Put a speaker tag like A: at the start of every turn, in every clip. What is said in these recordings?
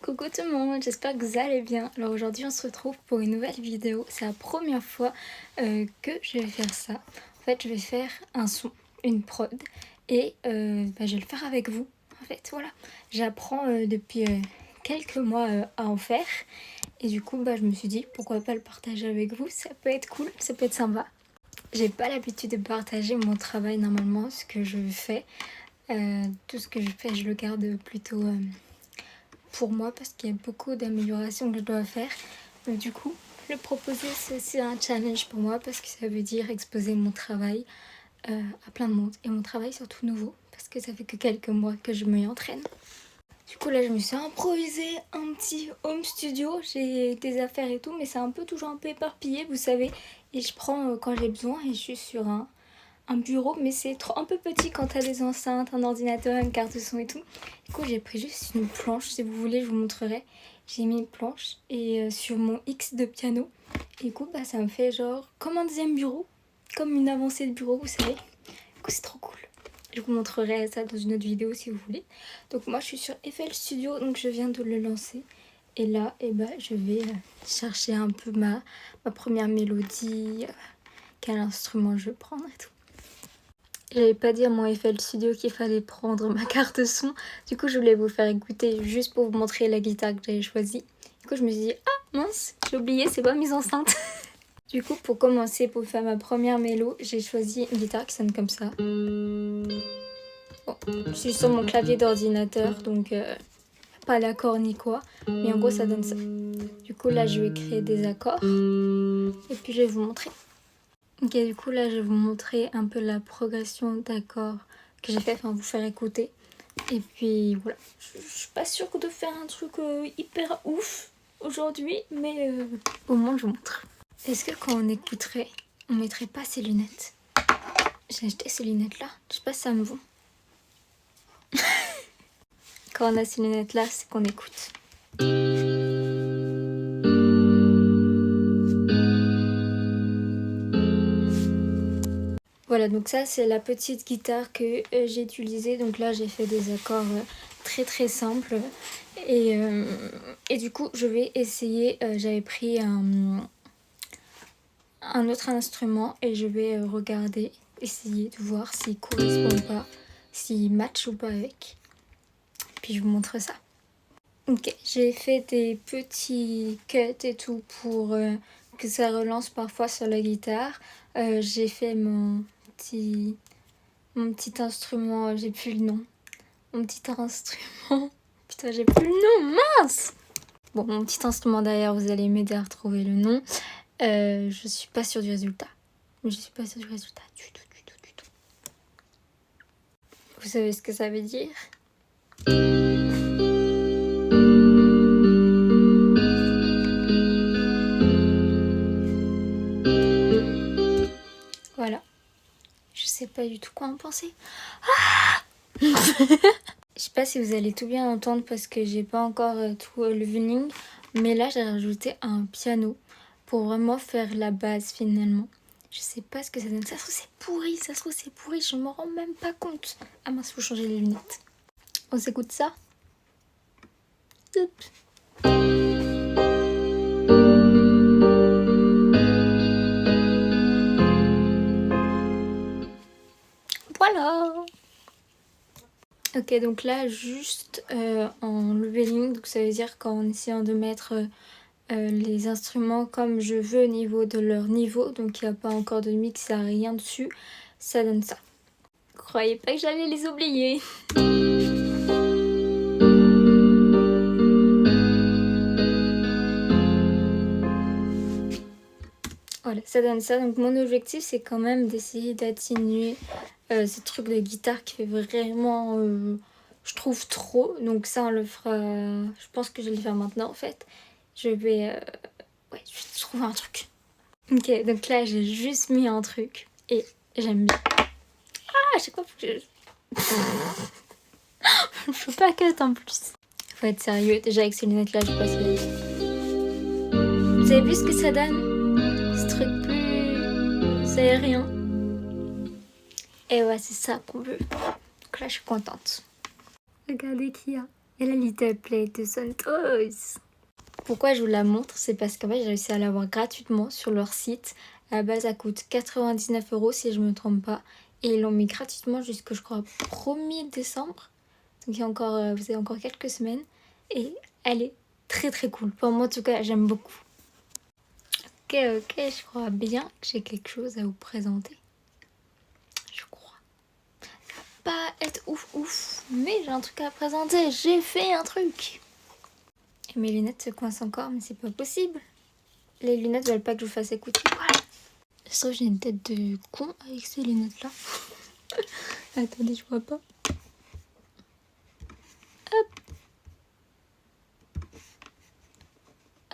A: Coucou tout le monde, j'espère que vous allez bien. Alors aujourd'hui on se retrouve pour une nouvelle vidéo. C'est la première fois que je vais faire ça. En fait je vais faire un son, une prod et je vais le faire avec vous. En fait voilà, j'apprends depuis quelques mois à en faire. Et du coup je me suis dit pourquoi pas le partager avec vous. Ça peut être cool, ça peut être sympa. J'ai pas l'habitude de partager mon travail normalement, ce que je fais. Tout ce que je fais je le garde plutôt... pour moi parce qu'il y a beaucoup d'améliorations que je dois faire. Donc du coup, le proposer c'est aussi un challenge pour moi parce que ça veut dire exposer mon travail à plein de monde. Et mon travail surtout nouveau parce que ça fait que quelques mois que je m'y entraîne. Du coup là je me suis improvisé un petit home studio, j'ai des affaires et tout mais c'est un peu toujours un peu éparpillé vous savez. Et je prends quand j'ai besoin et je suis sur un bureau, mais c'est un peu petit quand t'as des enceintes, un ordinateur, une carte son et tout. Du coup j'ai pris juste une planche, si vous voulez je vous montrerai. J'ai mis une planche et sur mon X de piano. Et du coup ça me fait genre comme un deuxième bureau, comme une avancée de bureau vous savez. Du coup c'est trop cool. Je vous montrerai ça dans une autre vidéo si vous voulez. Donc moi je suis sur FL Studio, donc je viens de le lancer. Et là je vais chercher un peu ma première mélodie, quel instrument je vais prendre et tout. J'avais pas dit à mon FL Studio qu'il fallait prendre ma carte son. Du coup, je voulais vous faire écouter juste pour vous montrer la guitare que j'avais choisie. Du coup, je me suis dit, ah mince, j'ai oublié, c'est pas mise enceinte. Du coup, pour commencer, pour faire ma première mélo, j'ai choisi une guitare qui sonne comme ça. Bon, je suis sur mon clavier d'ordinateur, donc pas d'accord ni quoi. Mais en gros, ça donne ça. Du coup, là, je vais créer des accords. Et puis, je vais vous montrer. Ok, du coup là je vais vous montrer un peu la progression d'accords que j'ai fait, enfin vous faire écouter. Et puis voilà, je suis pas sûre de faire un truc hyper ouf aujourd'hui, mais au moins je vous montre. Est-ce que quand on écouterait, on mettrait pas ces lunettes? J'ai acheté ces lunettes là, je sais pas si ça me vaut. Quand on a ces lunettes là, c'est qu'on écoute. Voilà, donc ça c'est la petite guitare que j'ai utilisée. Donc là j'ai fait des accords très simples. Et du coup je vais essayer, j'avais pris un autre instrument et je vais regarder, essayer de voir s'il correspond ou pas, s'il match ou pas avec. Puis je vous montre ça. Ok, j'ai fait des petits cuts et tout pour que ça relance parfois sur la guitare. J'ai fait mon petit instrument, j'ai plus le nom. Mon petit instrument, putain j'ai plus le nom, mince! Bon, mon petit instrument derrière, vous allez m'aider à retrouver le nom. Je suis pas sûre du résultat. Je suis pas sûre du résultat du tout. Vous savez ce que ça veut dire? Voilà. Je sais pas du tout quoi en penser. Ah je sais pas si vous allez tout bien entendre parce que j'ai pas encore tout le violon. Mais là, j'ai rajouté un piano pour vraiment faire la base finalement. Je sais pas ce que ça donne. Ça se trouve c'est pourri, je m'en rends même pas compte. Ah mince, faut changer les lunettes. On s'écoute ça? Voilà. Ok, donc là, juste en leveling, donc ça veut dire qu'en essayant de mettre les instruments comme je veux au niveau de leur niveau, donc il n'y a pas encore de mix, il n'y a rien dessus, ça donne ça. Croyez pas que j'allais les oublier. Voilà, ça donne ça. Donc mon objectif, c'est quand même d'essayer d'atténuer ce truc de guitare qui fait vraiment, je trouve, trop. Donc ça, on le fera... Je pense que je vais le faire maintenant, en fait. Je vais... Ouais, je vais trouver un truc. Ok, donc là, j'ai juste mis un truc. Et j'aime bien. Ah, à chaque fois, faut que je peux pas cut en plus. Faut être sérieux. Déjà, avec ces lunettes-là, je passe la vie. Vous avez vu ce que ça donne? Ce truc plus aérien. Et ouais, c'est ça qu'on veut. Donc là, je suis contente. Regardez qu'il y a. Et la Little Play de Santos. Pourquoi je vous la montre? C'est parce qu'en fait j'ai réussi à l'avoir gratuitement sur leur site. À la base ça coûte 99 € si je me trompe pas. Et ils l'ont mis gratuitement jusqu'au je crois 1er décembre. Donc il y a encore, vous avez encore quelques semaines. Et elle est très très cool. Pour moi en tout cas j'aime beaucoup. Ok, je crois bien que j'ai quelque chose à vous présenter. Je crois. Ça va pas être ouf, mais j'ai un truc à présenter. J'ai fait un truc. Et mes lunettes se coincent encore, mais c'est pas possible. Les lunettes veulent pas que je vous fasse écouter. Voilà. Je trouve que j'ai une tête de con avec ces lunettes là. Attendez, je vois pas. Hop.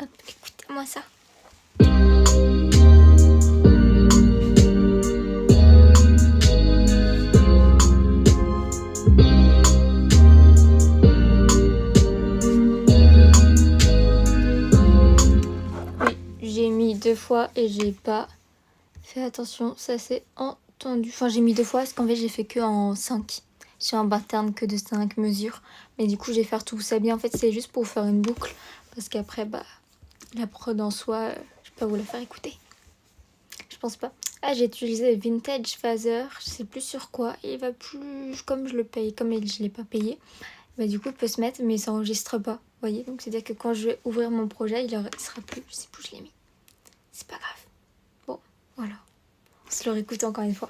A: Hop, écoutez-moi ça. Oui, j'ai mis 2 fois et j'ai pas fait attention, ça c'est entendu. Enfin, j'ai mis 2 fois parce qu'en fait j'ai fait que en 5. J'ai un pattern que de 5 mesures. Mais du coup, je vais faire tout ça bien. En fait, c'est juste pour faire une boucle. Parce qu'après, bah, la prod en soi, je peux pas vous la faire écouter. Je pense pas. Ah, j'ai utilisé Vintage Phaser. Je sais plus sur quoi. Il va plus. Comme je le paye, comme je l'ai pas payé. Bah, du coup, il peut se mettre, mais il s'enregistre pas. Vous voyez? Donc, c'est-à-dire que quand je vais ouvrir mon projet, il sera plus. Je sais plus où je l'ai mis. C'est pas grave. Bon, voilà. On se le réécoute encore une fois.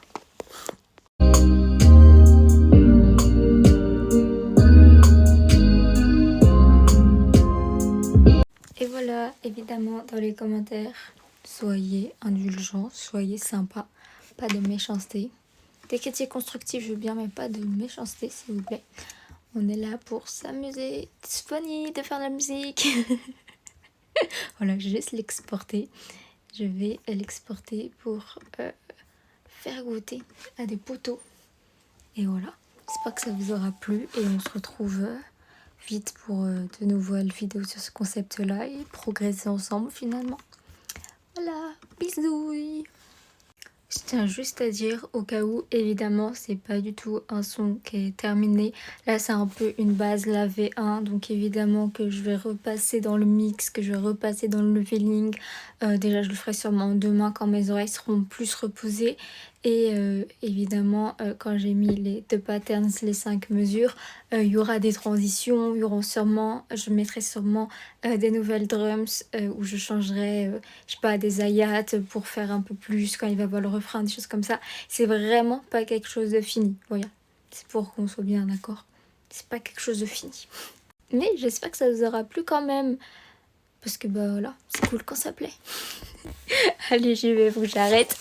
A: Et voilà, évidemment, dans les commentaires, soyez indulgents, soyez sympas, pas de méchanceté. Des critiques constructives, je veux bien, mais pas de méchanceté, s'il vous plaît. On est là pour s'amuser. C'est funny de faire de la musique. Voilà, je laisse l'exporter. Je vais l'exporter pour faire goûter à des poteaux. Et voilà, j'espère que ça vous aura plu et on se retrouve vite pour de nouvelles vidéos sur ce concept-là et progresser ensemble finalement. Voilà, bisous. Je tiens juste à dire au cas où, évidemment, c'est pas du tout un son qui est terminé. Là, c'est un peu une base, la V1, donc évidemment que je vais repasser dans le mix, que je vais repasser dans le leveling. Déjà, je le ferai sûrement demain quand mes oreilles seront plus reposées. Et évidemment, quand j'ai mis les 2 patterns, les 5 mesures, il y aura des transitions, je mettrai sûrement des nouvelles drums où je changerai, je sais pas, des hi-hats pour faire un peu plus quand il va voir le refrain, des choses comme ça. C'est vraiment pas quelque chose de fini, voilà. C'est pour qu'on soit bien d'accord. C'est pas quelque chose de fini. Mais j'espère que ça vous aura plu quand même. Parce que bah voilà, c'est cool quand ça plaît. Allez, j'y vais, faut que j'arrête.